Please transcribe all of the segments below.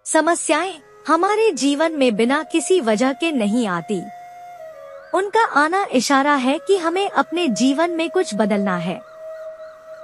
समस्याएं हमारे जीवन में बिना किसी वजह के नहीं आती। उनका आना इशारा है कि हमें अपने जीवन में कुछ बदलना है।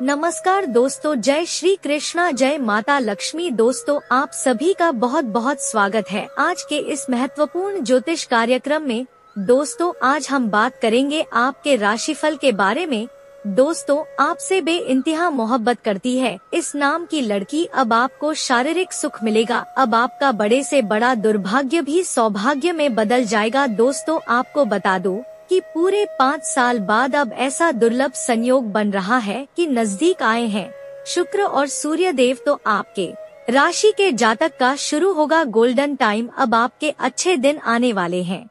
नमस्कार दोस्तों, जय श्री कृष्णा, जय माता लक्ष्मी। दोस्तों, आप सभी का बहुत बहुत स्वागत है आज के इस महत्वपूर्ण ज्योतिष कार्यक्रम में। दोस्तों, आज हम बात करेंगे आपके राशिफल के बारे में। दोस्तों, आपसे बेइंतहा मोहब्बत करती है इस नाम की लड़की। अब आपको शारीरिक सुख मिलेगा। अब आपका बड़े से बड़ा दुर्भाग्य भी सौभाग्य में बदल जाएगा। दोस्तों, आपको बता दूं कि पूरे 5 साल बाद अब ऐसा दुर्लभ संयोग बन रहा है कि नजदीक आए हैं शुक्र और सूर्य देव। तो आपके राशि के जातक का शुरू होगा गोल्डन टाइम। अब आपके अच्छे दिन आने वाले हैं।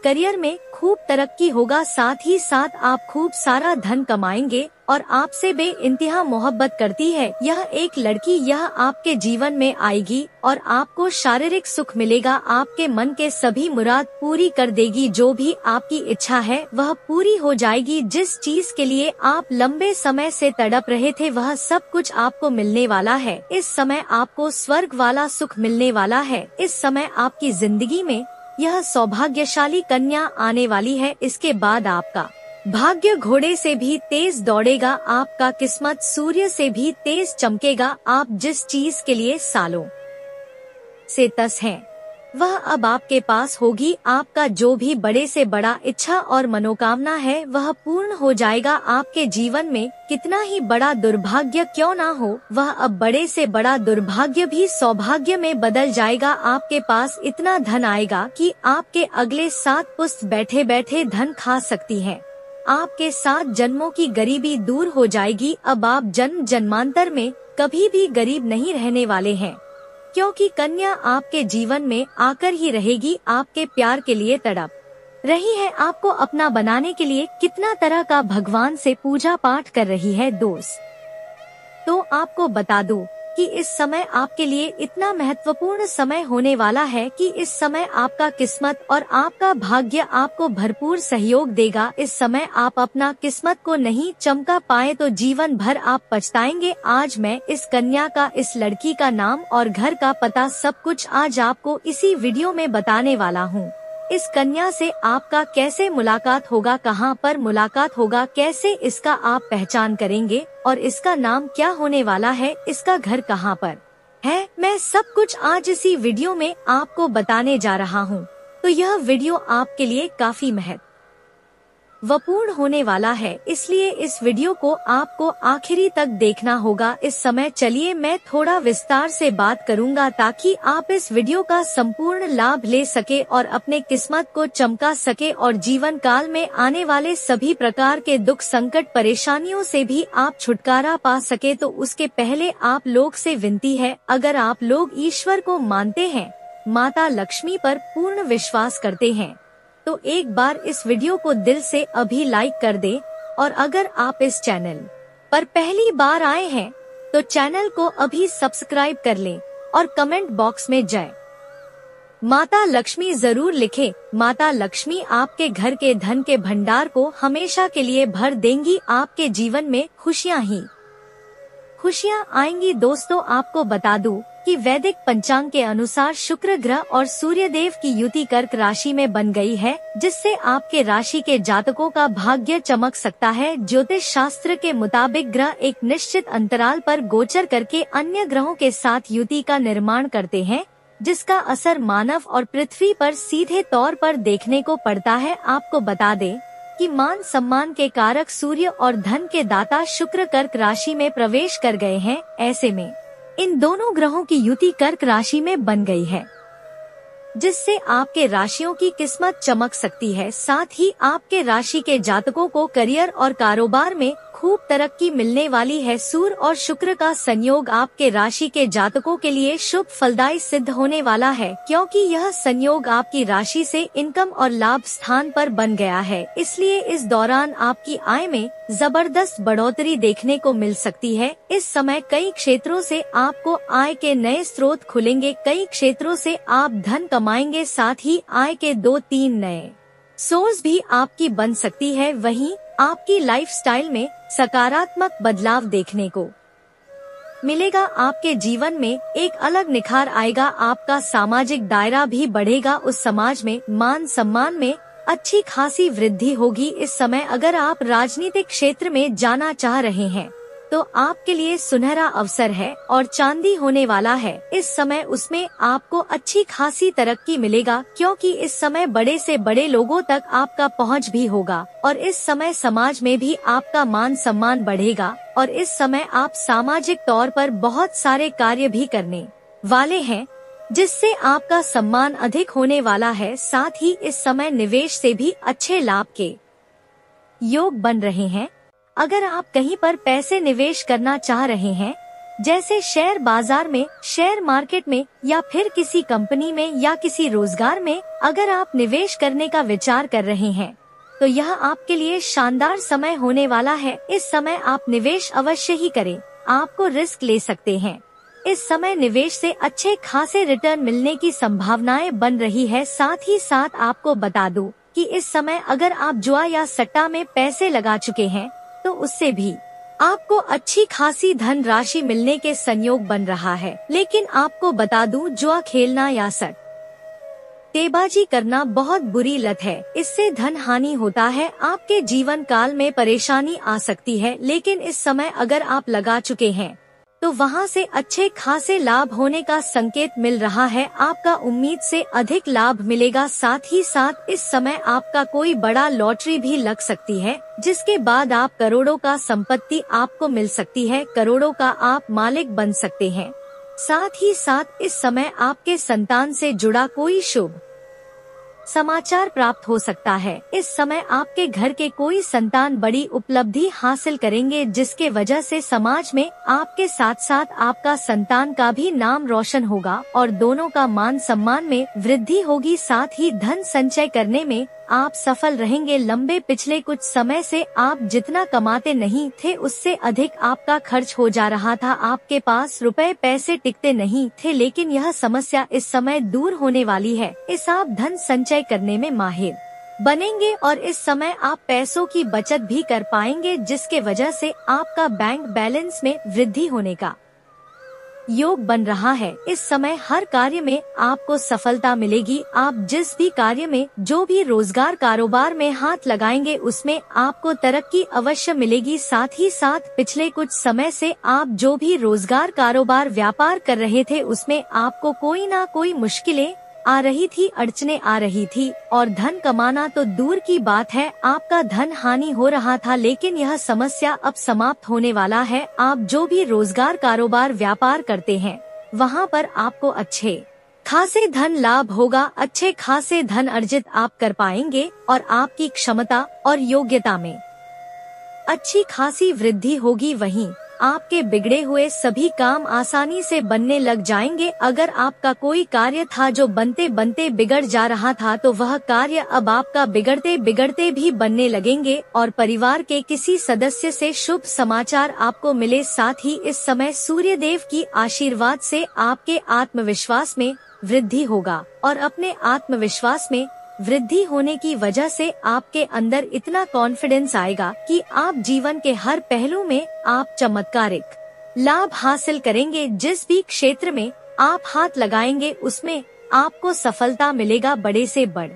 करियर में खूब तरक्की होगा, साथ ही साथ आप खूब सारा धन कमाएंगे और आपसे बेइंतहा मोहब्बत करती है यह एक लड़की। यह आपके जीवन में आएगी और आपको शारीरिक सुख मिलेगा। आपके मन के सभी मुराद पूरी कर देगी। जो भी आपकी इच्छा है वह पूरी हो जाएगी। जिस चीज के लिए आप लंबे समय से तड़प रहे थे वह सब कुछ आपको मिलने वाला है। इस समय आपको स्वर्ग वाला सुख मिलने वाला है। इस समय आपकी जिंदगी में यह सौभाग्यशाली कन्या आने वाली है। इसके बाद आपका भाग्य घोड़े से भी तेज दौड़ेगा। आपका किस्मत सूर्य से भी तेज चमकेगा। आप जिस चीज के लिए सालों से तस हैं वह अब आपके पास होगी। आपका जो भी बड़े से बड़ा इच्छा और मनोकामना है वह पूर्ण हो जाएगा। आपके जीवन में कितना ही बड़ा दुर्भाग्य क्यों ना हो, वह अब बड़े से बड़ा दुर्भाग्य भी सौभाग्य में बदल जाएगा। आपके पास इतना धन आएगा कि आपके अगले 7 पुश्त बैठे बैठे धन खा सकती हैं। आपके 7 जन्मों की गरीबी दूर हो जाएगी। अब आप जन्म जन्मांतर में कभी भी गरीब नहीं रहने वाले हैं, क्योंकि कन्या आपके जीवन में आकर ही रहेगी। आपके प्यार के लिए तड़प रही है, आपको अपना बनाने के लिए कितना तरह का भगवान से पूजा पाठ कर रही है। दोस्त, तो आपको बता दूं कि इस समय आपके लिए इतना महत्वपूर्ण समय होने वाला है कि इस समय आपका किस्मत और आपका भाग्य आपको भरपूर सहयोग देगा। इस समय आप अपना किस्मत को नहीं चमका पाए तो जीवन भर आप पछताएंगे। आज मैं इस कन्या का, इस लड़की का नाम और घर का पता सब कुछ आज आपको इसी वीडियो में बताने वाला हूँ। इस कन्या से आपका कैसे मुलाकात होगा, कहाँ पर मुलाकात होगा, कैसे इसका आप पहचान करेंगे और इसका नाम क्या होने वाला है, इसका घर कहाँ पर है, मैं सब कुछ आज इसी वीडियो में आपको बताने जा रहा हूँ। तो यह वीडियो आपके लिए काफी महत्वपूर्ण होने वाला है, इसलिए इस वीडियो को आपको आखिरी तक देखना होगा। इस समय चलिए मैं थोड़ा विस्तार से बात करूंगा ताकि आप इस वीडियो का संपूर्ण लाभ ले सके और अपने किस्मत को चमका सके और जीवन काल में आने वाले सभी प्रकार के दुख, संकट, परेशानियों से भी आप छुटकारा पा सके। तो उसके पहले आप लोग से विनती है, अगर आप लोग ईश्वर को मानते हैं, माता लक्ष्मी पर पूर्ण विश्वास करते हैं, तो एक बार इस वीडियो को दिल से अभी लाइक कर दे। और अगर आप इस चैनल पर पहली बार आए हैं तो चैनल को अभी सब्सक्राइब कर लें और कमेंट बॉक्स में जय माता लक्ष्मी जरूर लिखें। माता लक्ष्मी आपके घर के धन के भंडार को हमेशा के लिए भर देंगी। आपके जीवन में खुशियां ही खुशियां आएंगी। दोस्तों, आपको बता दूं कि वैदिक पंचांग के अनुसार शुक्र ग्रह और सूर्य देव की युति कर्क राशि में बन गई है, जिससे आपके राशि के जातकों का भाग्य चमक सकता है। ज्योतिष शास्त्र के मुताबिक ग्रह एक निश्चित अंतराल पर गोचर करके अन्य ग्रहों के साथ युति का निर्माण करते हैं, जिसका असर मानव और पृथ्वी पर सीधे तौर पर देखने को पड़ता है। आपको बता दें कि मान सम्मान के कारक सूर्य और धन के दाता शुक्र कर्क राशि में प्रवेश कर गए हैं। ऐसे में इन दोनों ग्रहों की युति कर्क राशि में बन गई है, जिससे आपके राशियों की किस्मत चमक सकती है। साथ ही आपके राशि के जातकों को करियर और कारोबार में खूब तरक्की मिलने वाली है। सूर्य और शुक्र का संयोग आपके राशि के जातकों के लिए शुभ फलदायी सिद्ध होने वाला है, क्योंकि यह संयोग आपकी राशि से इनकम और लाभ स्थान पर बन गया है। इसलिए इस दौरान आपकी आय में जबरदस्त बढ़ोतरी देखने को मिल सकती है। इस समय कई क्षेत्रों से आपको आय के नए स्रोत खुलेंगे, कई क्षेत्रों से आप धन कमाएंगे, साथ ही आय के 2-3 नए सोर्स भी आपकी बन सकती है। वहीं आपकी लाइफस्टाइल में सकारात्मक बदलाव देखने को मिलेगा। आपके जीवन में एक अलग निखार आएगा, आपका सामाजिक दायरा भी बढ़ेगा, उस समाज में मान सम्मान में अच्छी खासी वृद्धि होगी। इस समय अगर आप राजनीतिक क्षेत्र में जाना चाह रहे हैं तो आपके लिए सुनहरा अवसर है और चांदी होने वाला है। इस समय उसमें आपको अच्छी खासी तरक्की मिलेगा, क्योंकि इस समय बड़े से बड़े लोगों तक आपका पहुंच भी होगा और इस समय समाज में भी आपका मान सम्मान बढ़ेगा और इस समय आप सामाजिक तौर पर बहुत सारे कार्य भी करने वाले हैं, जिससे आपका सम्मान अधिक होने वाला है। साथ ही इस समय निवेश से भी अच्छे लाभ के योग बन रहे हैं। अगर आप कहीं पर पैसे निवेश करना चाह रहे हैं, जैसे शेयर बाजार में, शेयर मार्केट में, या फिर किसी कंपनी में या किसी रोजगार में अगर आप निवेश करने का विचार कर रहे हैं तो यह आपके लिए शानदार समय होने वाला है। इस समय आप निवेश अवश्य ही करें, आपको रिस्क ले सकते हैं। इस समय निवेश से अच्छे खासे रिटर्न मिलने की संभावनाएं बन रही है। साथ ही साथ आपको बता दूं कि इस समय अगर आप जुआ या सट्टा में पैसे लगा चुके हैं तो उससे भी आपको अच्छी खासी धन राशि मिलने के संयोग बन रहा है। लेकिन आपको बता दूं, जुआ खेलना या सट्टेबाजी करना बहुत बुरी लत है, इससे धन हानि होता है, आपके जीवन काल में परेशानी आ सकती है। लेकिन इस समय अगर आप लगा चुके हैं तो वहां से अच्छे खासे लाभ होने का संकेत मिल रहा है, आपका उम्मीद से अधिक लाभ मिलेगा। साथ ही साथ इस समय आपका कोई बड़ा लॉटरी भी लग सकती है, जिसके बाद आप करोड़ों का संपत्ति आपको मिल सकती है, करोड़ों का आप मालिक बन सकते हैं। साथ ही साथ इस समय आपके संतान से जुड़ा कोई शुभ समाचार प्राप्त हो सकता है। इस समय आपके घर के कोई संतान बड़ी उपलब्धि हासिल करेंगे, जिसके वजह से समाज में आपके साथ साथ आपका संतान का भी नाम रोशन होगा और दोनों का मान सम्मान में वृद्धि होगी। साथ ही धन संचय करने में आप सफल रहेंगे। लंबे पिछले कुछ समय से आप जितना कमाते नहीं थे उससे अधिक आपका खर्च हो जा रहा था, आपके पास रुपए पैसे टिकते नहीं थे, लेकिन यह समस्या इस समय दूर होने वाली है। इस आप धन संचय करने में माहिर बनेंगे और इस समय आप पैसों की बचत भी कर पाएंगे, जिसके वजह से आपका बैंक बैलेंस में वृद्धि होने का योग बन रहा है। इस समय हर कार्य में आपको सफलता मिलेगी। आप जिस भी कार्य में, जो भी रोजगार कारोबार में हाथ लगाएंगे उसमें आपको तरक्की अवश्य मिलेगी। साथ ही साथ पिछले कुछ समय से आप जो भी रोजगार कारोबार व्यापार कर रहे थे उसमें आपको कोई ना कोई मुश्किलें आ रही थी, अड़चने आ रही थी और धन कमाना तो दूर की बात है, आपका धन हानि हो रहा था। लेकिन यह समस्या अब समाप्त होने वाला है। आप जो भी रोजगार कारोबार व्यापार करते हैं वहां पर आपको अच्छे खासे धन लाभ होगा, अच्छे खासे धन अर्जित आप कर पाएंगे और आपकी क्षमता और योग्यता में अच्छी खासी वृद्धि होगी। वहीं आपके बिगड़े हुए सभी काम आसानी से बनने लग जाएंगे। अगर आपका कोई कार्य था जो बनते बनते बिगड़ जा रहा था तो वह कार्य अब आपका बिगड़ते बिगड़ते भी बनने लगेंगे और परिवार के किसी सदस्य से शुभ समाचार आपको मिले। साथ ही इस समय सूर्य देव की आशीर्वाद से आपके आत्मविश्वास में वृद्धि होगा और अपने आत्मविश्वास में वृद्धि होने की वजह से आपके अंदर इतना कॉन्फिडेंस आएगा कि आप जीवन के हर पहलू में आप चमत्कारिक लाभ हासिल करेंगे। जिस भी क्षेत्र में आप हाथ लगाएंगे उसमें आपको सफलता मिलेगा। बड़े से बड़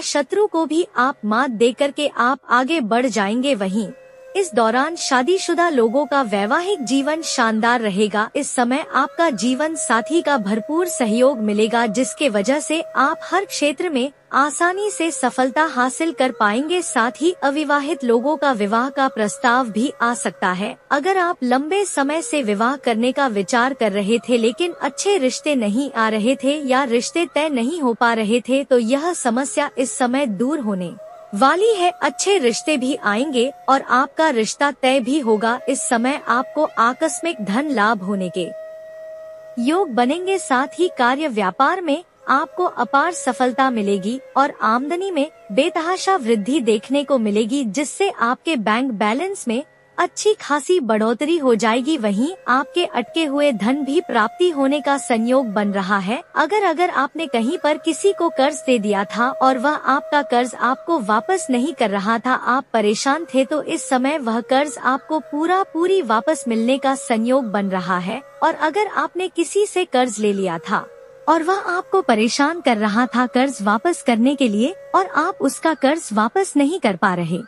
शत्रु को भी आप मात देकर के आप आगे बढ़ जाएंगे। वहीं इस दौरान शादीशुदा लोगों का वैवाहिक जीवन शानदार रहेगा। इस समय आपका जीवन साथी का भरपूर सहयोग मिलेगा, जिसके वजह से आप हर क्षेत्र में आसानी से सफलता हासिल कर पाएंगे। साथ ही अविवाहित लोगों का विवाह का प्रस्ताव भी आ सकता है। अगर आप लंबे समय से विवाह करने का विचार कर रहे थे लेकिन अच्छे रिश्ते नहीं आ रहे थे या रिश्ते तय नहीं हो पा रहे थे तो यह समस्या इस समय दूर होने वाली है। अच्छे रिश्ते भी आएंगे और आपका रिश्ता तय भी होगा। इस समय आपको आकस्मिक धन लाभ होने के योग बनेंगे। साथ ही कार्य व्यापार में आपको अपार सफलता मिलेगी और आमदनी में बेतहाशा वृद्धि देखने को मिलेगी, जिससे आपके बैंक बैलेंस में अच्छी खासी बढ़ोतरी हो जाएगी। वहीं आपके अटके हुए धन भी प्राप्ति होने का संयोग बन रहा है। अगर आपने कहीं पर किसी को कर्ज दे दिया था और वह आपका कर्ज आपको वापस नहीं कर रहा था, आप परेशान थे, तो इस समय वह कर्ज आपको पूरी वापस मिलने का संयोग बन रहा है। और अगर आपने किसी से कर्ज ले लिया था और वह आपको परेशान कर रहा था कर्ज वापस करने के लिए और आप उसका कर्ज वापस नहीं कर पा रहे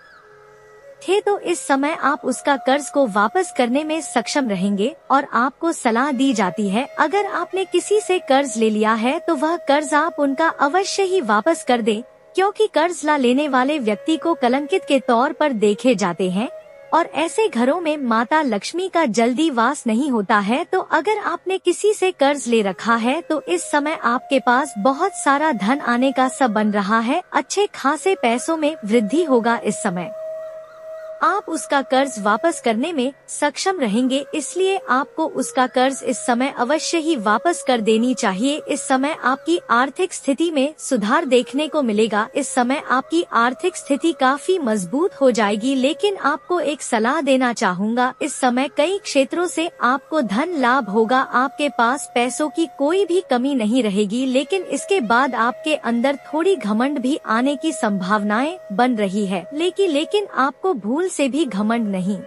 थे, तो इस समय आप उसका कर्ज को वापस करने में सक्षम रहेंगे। और आपको सलाह दी जाती है, अगर आपने किसी से कर्ज ले लिया है तो वह कर्ज आप उनका अवश्य ही वापस कर दें, क्योंकि कर्ज लेने वाले व्यक्ति को कलंकित के तौर पर देखे जाते हैं और ऐसे घरों में माता लक्ष्मी का जल्दी वास नहीं होता है। तो अगर आपने किसी से कर्ज ले रखा है तो इस समय आपके पास बहुत सारा धन आने का सब बन रहा है। अच्छे खासे पैसों में वृद्धि होगा। इस समय आप उसका कर्ज वापस करने में सक्षम रहेंगे, इसलिए आपको उसका कर्ज इस समय अवश्य ही वापस कर देनी चाहिए। इस समय आपकी आर्थिक स्थिति में सुधार देखने को मिलेगा। इस समय आपकी आर्थिक स्थिति काफी मजबूत हो जाएगी। लेकिन आपको एक सलाह देना चाहूँगा, इस समय कई क्षेत्रों से आपको धन लाभ होगा। आपके पास पैसों की कोई भी कमी नहीं रहेगी, लेकिन इसके बाद आपके अंदर थोड़ी घमंड भी आने की संभावनाएं बन रही है। लेकिन आपको भूल से भी घमंड नहीं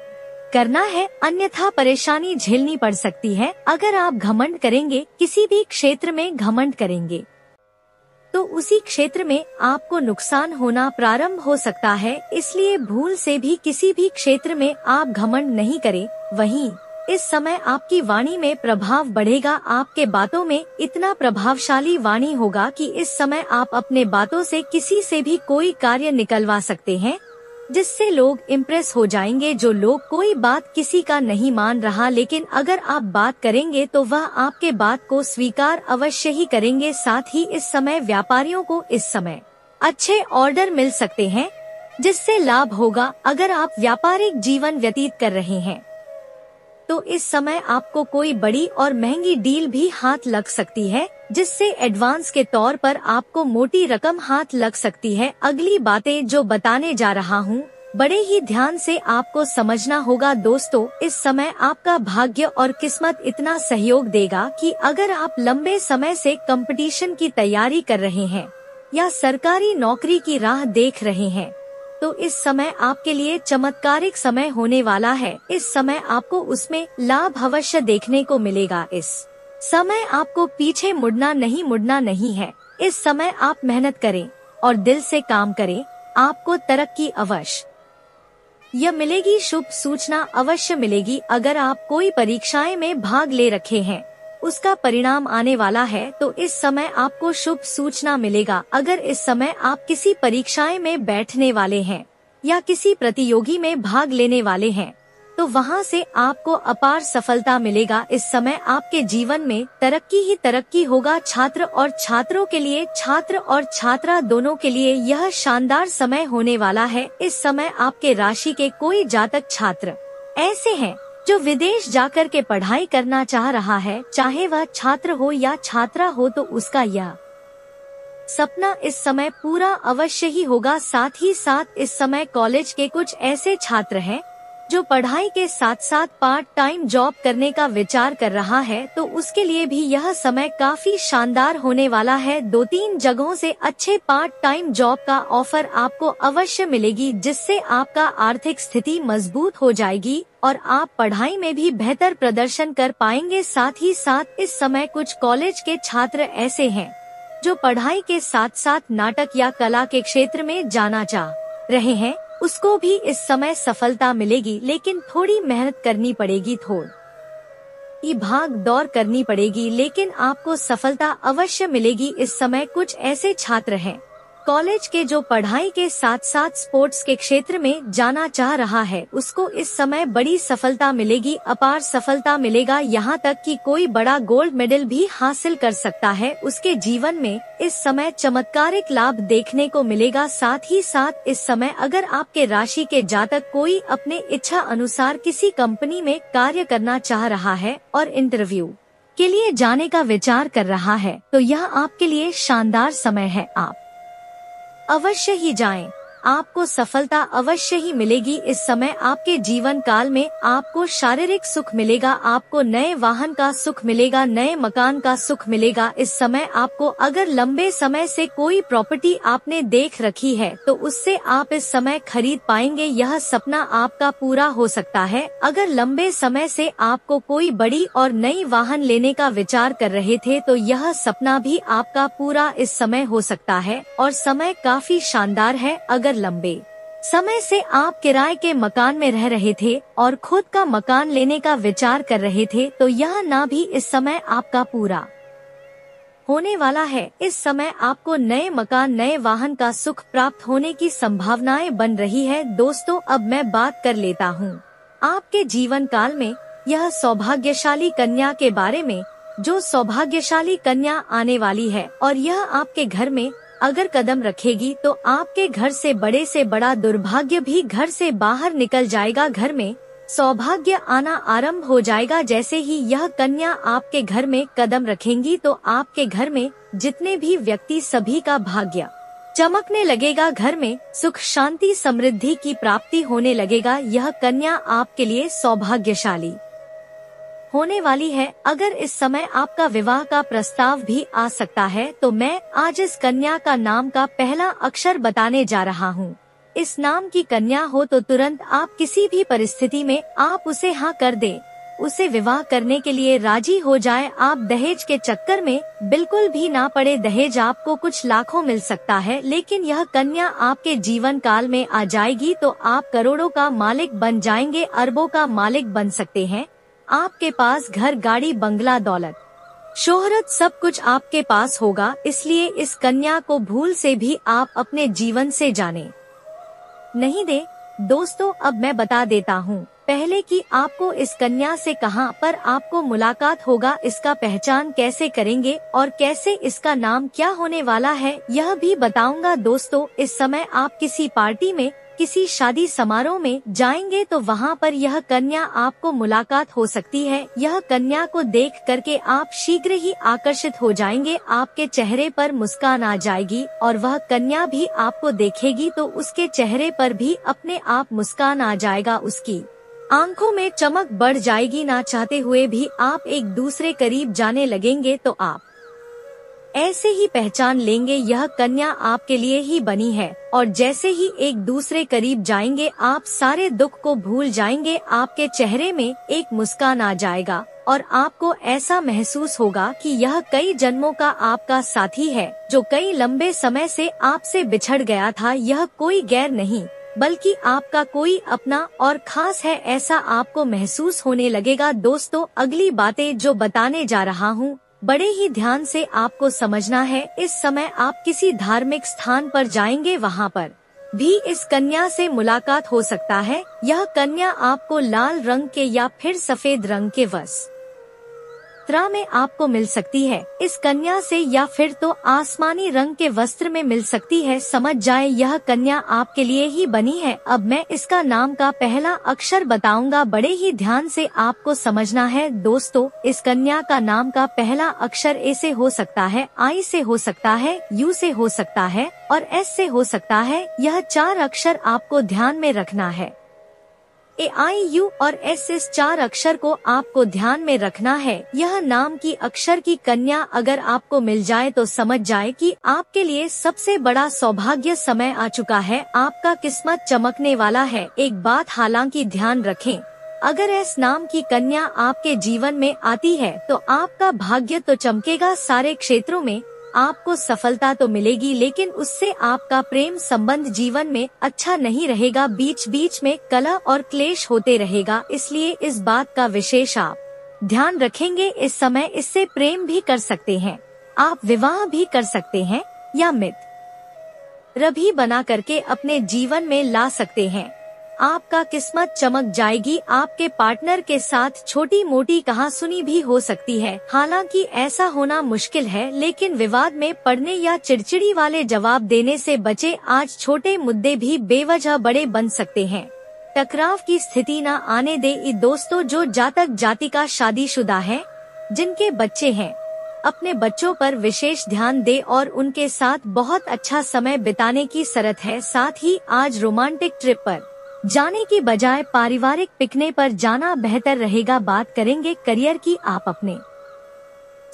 करना है, अन्यथा परेशानी झेलनी पड़ सकती है। अगर आप घमंड करेंगे, किसी भी क्षेत्र में घमंड करेंगे, तो उसी क्षेत्र में आपको नुकसान होना प्रारंभ हो सकता है। इसलिए भूल से भी किसी भी क्षेत्र में आप घमंड नहीं करें। वहीं इस समय आपकी वाणी में प्रभाव बढ़ेगा। आपके बातों में इतना प्रभावशाली वाणी होगा कि इस समय आप अपने बातों से किसी से भी कोई कार्य निकलवा सकते हैं, जिससे लोग इम्प्रेस हो जाएंगे। जो लोग कोई बात किसी का नहीं मान रहा, लेकिन अगर आप बात करेंगे तो वह आपके बात को स्वीकार अवश्य ही करेंगे। साथ ही इस समय व्यापारियों को इस समय अच्छे ऑर्डर मिल सकते हैं, जिससे लाभ होगा। अगर आप व्यापारिक जीवन व्यतीत कर रहे हैं तो इस समय आपको कोई बड़ी और महंगी डील भी हाथ लग सकती है, जिससे एडवांस के तौर पर आपको मोटी रकम हाथ लग सकती है। अगली बातें जो बताने जा रहा हूँ, बड़े ही ध्यान से आपको समझना होगा। दोस्तों, इस समय आपका भाग्य और किस्मत इतना सहयोग देगा कि अगर आप लंबे समय से कंपटीशन की तैयारी कर रहे हैं या सरकारी नौकरी की राह देख रहे हैं, तो इस समय आपके लिए चमत्कारिक समय होने वाला है। इस समय आपको उसमें लाभ अवश्य देखने को मिलेगा। इस समय आपको पीछे मुड़ना नहीं है। इस समय आप मेहनत करें और दिल से काम करें, आपको तरक्की अवश्य यह मिलेगी। शुभ सूचना अवश्य मिलेगी। अगर आप कोई परीक्षाएं में भाग ले रखे हैं, उसका परिणाम आने वाला है, तो इस समय आपको शुभ सूचना मिलेगा। अगर इस समय आप किसी परीक्षाएं में बैठने वाले हैं या किसी प्रतियोगी में भाग लेने वाले हैं, तो वहां से आपको अपार सफलता मिलेगा। इस समय आपके जीवन में तरक्की ही तरक्की होगा। छात्र और छात्रों के लिए, छात्र और छात्रा दोनों के लिए यह शानदार समय होने वाला है। इस समय आपके राशि के कोई जातक छात्र ऐसे हैं जो विदेश जाकर के पढ़ाई करना चाह रहा है, चाहे वह छात्र हो या छात्रा हो, तो उसका यह सपना इस समय पूरा अवश्य ही होगा। साथ ही साथ इस समय कॉलेज के कुछ ऐसे छात्र हैं जो पढ़ाई के साथ साथ पार्ट टाइम जॉब करने का विचार कर रहा है, तो उसके लिए भी यह समय काफी शानदार होने वाला है। 2-3 जगहों से अच्छे पार्ट टाइम जॉब का ऑफर आपको अवश्य मिलेगी, जिससे आपका आर्थिक स्थिति मजबूत हो जाएगी और आप पढ़ाई में भी बेहतर प्रदर्शन कर पाएंगे। साथ ही साथ इस समय कुछ कॉलेज के छात्र ऐसे हैं जो पढ़ाई के साथ साथ नाटक या कला के क्षेत्र में जाना चाह रहे हैं, उसको भी इस समय सफलता मिलेगी। लेकिन थोड़ी मेहनत करनी पड़ेगी, थोड़ी भाग दौड़ करनी पड़ेगी, लेकिन आपको सफलता अवश्य मिलेगी। इस समय कुछ ऐसे छात्र हैं कॉलेज के जो पढ़ाई के साथ साथ स्पोर्ट्स के क्षेत्र में जाना चाह रहा है, उसको इस समय बड़ी सफलता मिलेगी, अपार सफलता मिलेगा। यहाँ तक कि कोई बड़ा गोल्ड मेडल भी हासिल कर सकता है। उसके जीवन में इस समय चमत्कारिक लाभ देखने को मिलेगा। साथ ही साथ इस समय अगर आपके राशि के जातक कोई अपने इच्छा अनुसार किसी कंपनी में कार्य करना चाह रहा है और इंटरव्यू के लिए जाने का विचार कर रहा है, तो यह आपके लिए शानदार समय है। आप अवश्य ही जाएं। आपको सफलता अवश्य ही मिलेगी। इस समय आपके जीवन काल में आपको शारीरिक सुख मिलेगा, आपको नए वाहन का सुख मिलेगा, नए मकान का सुख मिलेगा। इस समय आपको अगर लंबे समय से कोई प्रॉपर्टी आपने देख रखी है तो उससे आप इस समय खरीद पाएंगे, यह सपना आपका पूरा हो सकता है। अगर लंबे समय से आपको कोई बड़ी और नई वाहन लेने का विचार कर रहे थे तो यह सपना भी आपका पूरा इस समय हो सकता है और समय काफी शानदार है। अगर लंबे समय से आप किराए के मकान में रह रहे थे और खुद का मकान लेने का विचार कर रहे थे तो यह ना भी इस समय आपका पूरा होने वाला है। इस समय आपको नए मकान, नए वाहन का सुख प्राप्त होने की संभावनाएं बन रही है। दोस्तों, अब मैं बात कर लेता हूँ आपके जीवन काल में यह सौभाग्यशाली कन्या के बारे में, जो सौभाग्यशाली कन्या आने वाली है और यह आपके घर में अगर कदम रखेगी तो आपके घर से बड़ा दुर्भाग्य भी घर से बाहर निकल जाएगा। घर में सौभाग्य आना आरंभ हो जाएगा। जैसे ही यह कन्या आपके घर में कदम रखेंगी तो आपके घर में जितने भी व्यक्ति सभी का भाग्य चमकने लगेगा। घर में सुख, शांति, समृद्धि की प्राप्ति होने लगेगा। यह कन्या आपके लिए सौभाग्यशाली होने वाली है। अगर इस समय आपका विवाह का प्रस्ताव भी आ सकता है तो मैं आज इस कन्या का नाम का पहला अक्षर बताने जा रहा हूँ। इस नाम की कन्या हो तो तुरंत आप किसी भी परिस्थिति में आप उसे हाँ कर दे, उसे विवाह करने के लिए राजी हो जाए। आप दहेज के चक्कर में बिल्कुल भी ना पड़े। दहेज आपको कुछ लाखों मिल सकता है, लेकिन यह कन्या आपके जीवन काल में आ जाएगी तो आप करोड़ों का मालिक बन जाएंगे, अरबों का मालिक बन सकते हैं। आपके पास घर, गाड़ी, बंगला, दौलत, शोहरत सब कुछ आपके पास होगा। इसलिए इस कन्या को भूल से भी आप अपने जीवन से जाने नहीं दे। दोस्तों, अब मैं बता देता हूँ पहले कि आपको इस कन्या से कहां पर आपको मुलाकात होगा, इसका पहचान कैसे करेंगे और कैसे इसका नाम क्या होने वाला है यह भी बताऊंगा। दोस्तों, इस समय आप किसी पार्टी में, किसी शादी समारोह में जाएंगे तो वहां पर यह कन्या आपको मुलाकात हो सकती है। यह कन्या को देख करके आप शीघ्र ही आकर्षित हो जाएंगे, आपके चेहरे पर मुस्कान आ जाएगी और वह कन्या भी आपको देखेगी तो उसके चेहरे पर भी अपने आप मुस्कान आ जाएगा, उसकी आंखों में चमक बढ़ जाएगी। ना चाहते हुए भी आप एक दूसरे करीब जाने लगेंगे तो आप ऐसे ही पहचान लेंगे यह कन्या आपके लिए ही बनी है। और जैसे ही एक दूसरे करीब जाएंगे आप सारे दुख को भूल जाएंगे, आपके चेहरे में एक मुस्कान आ जाएगा और आपको ऐसा महसूस होगा कि यह कई जन्मों का आपका साथी है जो कई लंबे समय से आपसे बिछड़ गया था। यह कोई गैर नहीं बल्कि आपका कोई अपना और खास है, ऐसा आपको महसूस होने लगेगा। दोस्तों, अगली बातें जो बताने जा रहा हूँ बड़े ही ध्यान से आपको समझना है। इस समय आप किसी धार्मिक स्थान पर जाएंगे, वहाँ पर भी इस कन्या से मुलाकात हो सकता है। यह कन्या आपको लाल रंग के या फिर सफेद रंग के वस्त्र में आपको मिल सकती है। इस कन्या से या फिर तो आसमानी रंग के वस्त्र में मिल सकती है। समझ जाए यह कन्या आपके लिए ही बनी है। अब मैं इसका नाम का पहला अक्षर बताऊंगा, बड़े ही ध्यान से आपको समझना है। दोस्तों, इस कन्या का नाम का पहला अक्षर ए से हो सकता है, आई से हो सकता है, यू से हो सकता है और एस से हो सकता है। यह 4 अक्षर आपको ध्यान में रखना है। ए, आई, यू और एस, इस 4 अक्षर को आपको ध्यान में रखना है। यह नाम की अक्षर की कन्या अगर आपको मिल जाए तो समझ जाए कि आपके लिए सबसे बड़ा सौभाग्य समय आ चुका है, आपका किस्मत चमकने वाला है। एक बात हालांकि ध्यान रखें, अगर एस नाम की कन्या आपके जीवन में आती है तो आपका भाग्य तो चमकेगा, सारे क्षेत्रों में आपको सफलता तो मिलेगी, लेकिन उससे आपका प्रेम संबंध जीवन में अच्छा नहीं रहेगा। बीच बीच में कलह और क्लेश होते रहेगा। इसलिए इस बात का विशेष आप ध्यान रखेंगे। इस समय इससे प्रेम भी कर सकते हैं, आप विवाह भी कर सकते हैं या मित्र भी बना करके अपने जीवन में ला सकते हैं। आपका किस्मत चमक जाएगी। आपके पार्टनर के साथ छोटी मोटी कहासुनी भी हो सकती है, हालांकि ऐसा होना मुश्किल है, लेकिन विवाद में पड़ने या चिड़चिड़ी वाले जवाब देने से बचे। आज छोटे मुद्दे भी बेवजह बड़े बन सकते हैं, टकराव की स्थिति न आने दे। दोस्तों, जो जातक जातिका शादीशुदा हैं, जिनके बच्चे हैं, अपने बच्चों पर विशेष ध्यान दे और उनके साथ बहुत अच्छा समय बिताने की जरूरत है। साथ ही आज रोमांटिक ट्रिप पर जाने की बजाय पारिवारिक पिकनिक पर जाना बेहतर रहेगा। बात करेंगे करियर की, आप अपने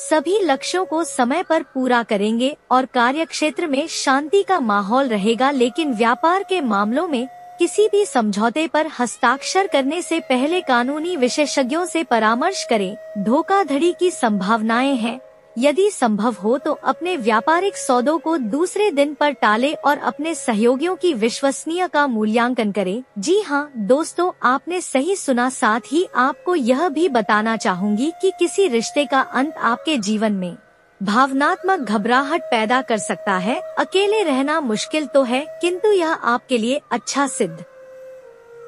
सभी लक्ष्यों को समय पर पूरा करेंगे और कार्यक्षेत्र में शांति का माहौल रहेगा, लेकिन व्यापार के मामलों में किसी भी समझौते पर हस्ताक्षर करने से पहले कानूनी विशेषज्ञों से परामर्श करें। धोखाधड़ी की संभावनाएं हैं, यदि संभव हो तो अपने व्यापारिक सौदों को दूसरे दिन पर टालें और अपने सहयोगियों की विश्वसनीयता का मूल्यांकन करें। जी हाँ दोस्तों, आपने सही सुना। साथ ही आपको यह भी बताना चाहूंगी कि किसी रिश्ते का अंत आपके जीवन में भावनात्मक घबराहट पैदा कर सकता है। अकेले रहना मुश्किल तो है, किंतु यह आपके लिए अच्छा सिद्ध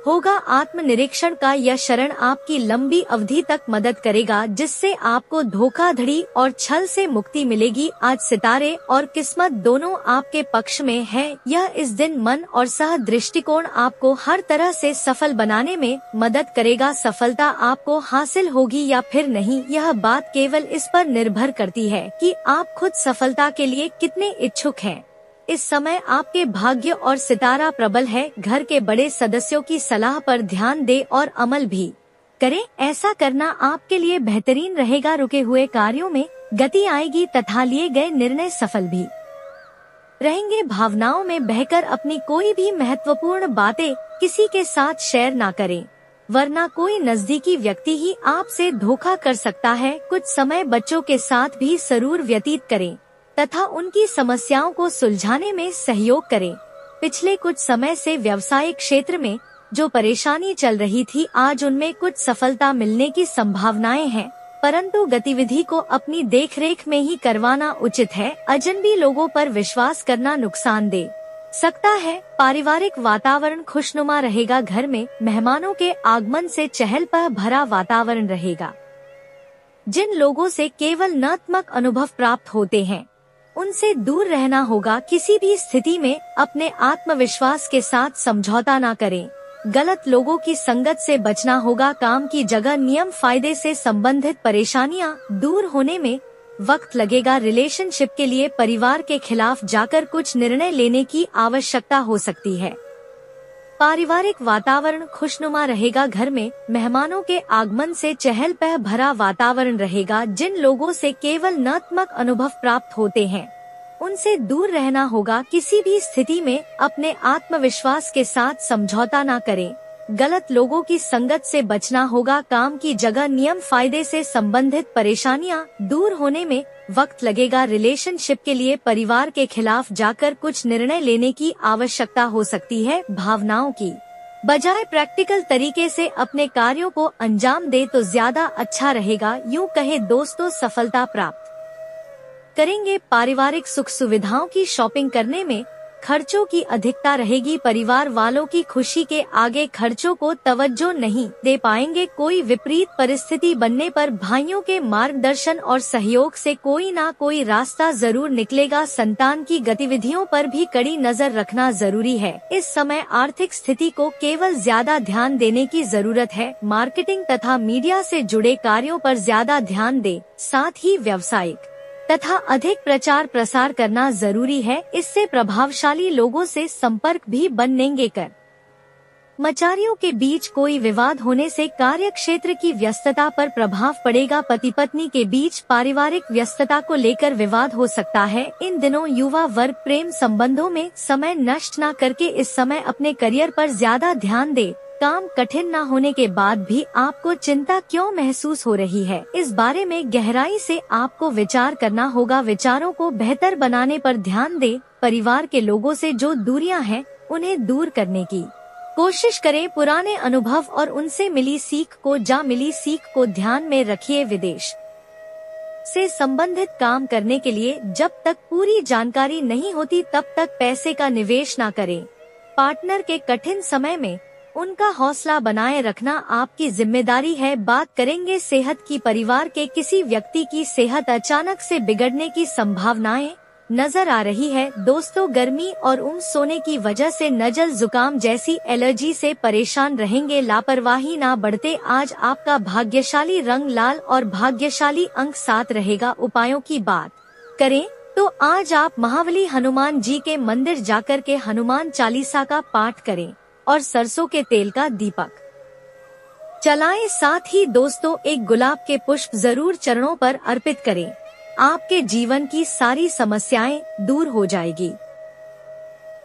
होगा। आत्मनिरीक्षण का यह शरण आपकी लंबी अवधि तक मदद करेगा, जिससे आपको धोखाधड़ी और छल से मुक्ति मिलेगी। आज सितारे और किस्मत दोनों आपके पक्ष में है। यह इस दिन मन और सह दृष्टिकोण आपको हर तरह से सफल बनाने में मदद करेगा। सफलता आपको हासिल होगी या फिर नहीं, यह बात केवल इस पर निर्भर करती है कि आप खुद सफलता के लिए कितने इच्छुक हैं। इस समय आपके भाग्य और सितारा प्रबल है। घर के बड़े सदस्यों की सलाह पर ध्यान दें और अमल भी करें। ऐसा करना आपके लिए बेहतरीन रहेगा। रुके हुए कार्यों में गति आएगी तथा लिए गए निर्णय सफल भी रहेंगे। भावनाओं में बहकर अपनी कोई भी महत्वपूर्ण बातें किसी के साथ शेयर ना करें, वरना कोई नजदीकी व्यक्ति ही आपसे धोखा कर सकता है। कुछ समय बच्चों के साथ भी जरूर व्यतीत करें तथा उनकी समस्याओं को सुलझाने में सहयोग करें। पिछले कुछ समय से व्यवसायिक क्षेत्र में जो परेशानी चल रही थी, आज उनमें कुछ सफलता मिलने की संभावनाएं हैं, परंतु गतिविधि को अपनी देखरेख में ही करवाना उचित है। अजनबी लोगों पर विश्वास करना नुकसान दे सकता है। पारिवारिक वातावरण खुशनुमा रहेगा। घर में मेहमानों के आगमन से चहल पहल भरा वातावरण रहेगा। जिन लोगों से केवल नकारात्मक अनुभव प्राप्त होते हैं, उनसे दूर रहना होगा। किसी भी स्थिति में अपने आत्मविश्वास के साथ समझौता ना करें। गलत लोगों की संगत से बचना होगा। काम की जगह नियम फायदे से संबंधित परेशानियां दूर होने में वक्त लगेगा। रिलेशनशिप के लिए परिवार के खिलाफ जाकर कुछ निर्णय लेने की आवश्यकता हो सकती है। पारिवारिक वातावरण खुशनुमा रहेगा। घर में मेहमानों के आगमन से चहल पहल भरा वातावरण रहेगा। जिन लोगों से केवल नकारात्मक अनुभव प्राप्त होते हैं, उनसे दूर रहना होगा। किसी भी स्थिति में अपने आत्मविश्वास के साथ समझौता ना करें। गलत लोगों की संगत से बचना होगा। काम की जगह नियम फायदे से संबंधित परेशानियां दूर होने में वक्त लगेगा। रिलेशनशिप के लिए परिवार के खिलाफ जाकर कुछ निर्णय लेने की आवश्यकता हो सकती है। भावनाओं की बजाय प्रैक्टिकल तरीके से अपने कार्यों को अंजाम दे तो ज्यादा अच्छा रहेगा। यूं कहे दोस्तों, सफलता प्राप्त करेंगे। पारिवारिक सुख सुविधाओं की शॉपिंग करने में खर्चों की अधिकता रहेगी। परिवार वालों की खुशी के आगे खर्चों को तवज्जो नहीं दे पाएंगे। कोई विपरीत परिस्थिति बनने पर भाइयों के मार्गदर्शन और सहयोग से कोई ना कोई रास्ता जरूर निकलेगा। संतान की गतिविधियों पर भी कड़ी नजर रखना जरूरी है। इस समय आर्थिक स्थिति को केवल ज्यादा ध्यान देने की जरूरत है। मार्केटिंग तथा मीडिया से जुड़े कार्यों पर ज्यादा ध्यान दे। साथ ही व्यावसायिक तथा अधिक प्रचार प्रसार करना जरूरी है। इससे प्रभावशाली लोगों से संपर्क भी बनेंगे। कर्मचारियों के बीच कोई विवाद होने से कार्य क्षेत्र की व्यस्तता पर प्रभाव पड़ेगा। पति पत्नी के बीच पारिवारिक व्यस्तता को लेकर विवाद हो सकता है। इन दिनों युवा वर्ग प्रेम संबंधों में समय नष्ट न करके इस समय अपने करियर पर ज्यादा ध्यान दे। काम कठिन न होने के बाद भी आपको चिंता क्यों महसूस हो रही है, इस बारे में गहराई से आपको विचार करना होगा। विचारों को बेहतर बनाने पर ध्यान दे। परिवार के लोगों से जो दूरियां हैं, उन्हें दूर करने की कोशिश करें। पुराने अनुभव और उनसे मिली सीख को ध्यान में रखिए। विदेश से संबंधित काम करने के लिए जब तक पूरी जानकारी नहीं होती तब तक पैसे का निवेश न करें। पार्टनर के कठिन समय में उनका हौसला बनाए रखना आपकी जिम्मेदारी है। बात करेंगे सेहत की। परिवार के किसी व्यक्ति की सेहत अचानक से बिगड़ने की संभावनाएं नजर आ रही है। दोस्तों, गर्मी और सोने की वजह से नजल जुकाम जैसी एलर्जी से परेशान रहेंगे। लापरवाही ना बढ़ते। आज आपका भाग्यशाली रंग लाल और भाग्यशाली अंक 7 रहेगा। उपायों की बात करें तो आज आप महाबली हनुमान जी के मंदिर जाकर के हनुमान चालीसा का पाठ करें और सरसों के तेल का दीपक जलाएं। साथ ही दोस्तों, एक गुलाब के पुष्प जरूर चरणों पर अर्पित करें। आपके जीवन की सारी समस्याएं दूर हो जाएगी।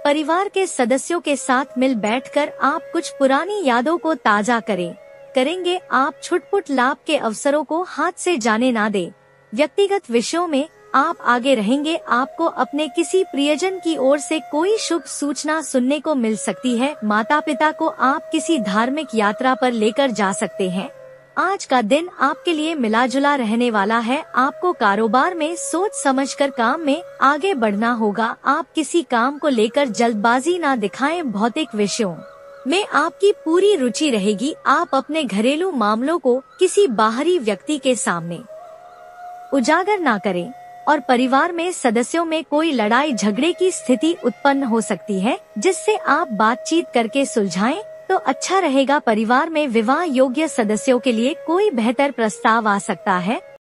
परिवार के सदस्यों के साथ मिल बैठकर आप कुछ पुरानी यादों को ताजा करेंगे। आप छुटपुट लाभ के अवसरों को हाथ से जाने ना दें। व्यक्तिगत विषयों में आप आगे रहेंगे। आपको अपने किसी प्रियजन की ओर से कोई शुभ सूचना सुनने को मिल सकती है। माता पिता को आप किसी धार्मिक यात्रा पर लेकर जा सकते हैं। आज का दिन आपके लिए मिला जुला रहने वाला है। आपको कारोबार में सोच समझकर काम में आगे बढ़ना होगा। आप किसी काम को लेकर जल्दबाजी ना दिखाएं। भौतिक विषयों में आपकी पूरी रुचि रहेगी। आप अपने घरेलू मामलों को किसी बाहरी व्यक्ति के सामने उजागर ना करें और परिवार में सदस्यों में कोई लड़ाई झगड़े की स्थिति उत्पन्न हो सकती है, जिससे आप बातचीत करके सुलझाएं तो अच्छा रहेगा। परिवार में विवाह योग्य सदस्यों के लिए कोई बेहतर प्रस्ताव आ सकता है।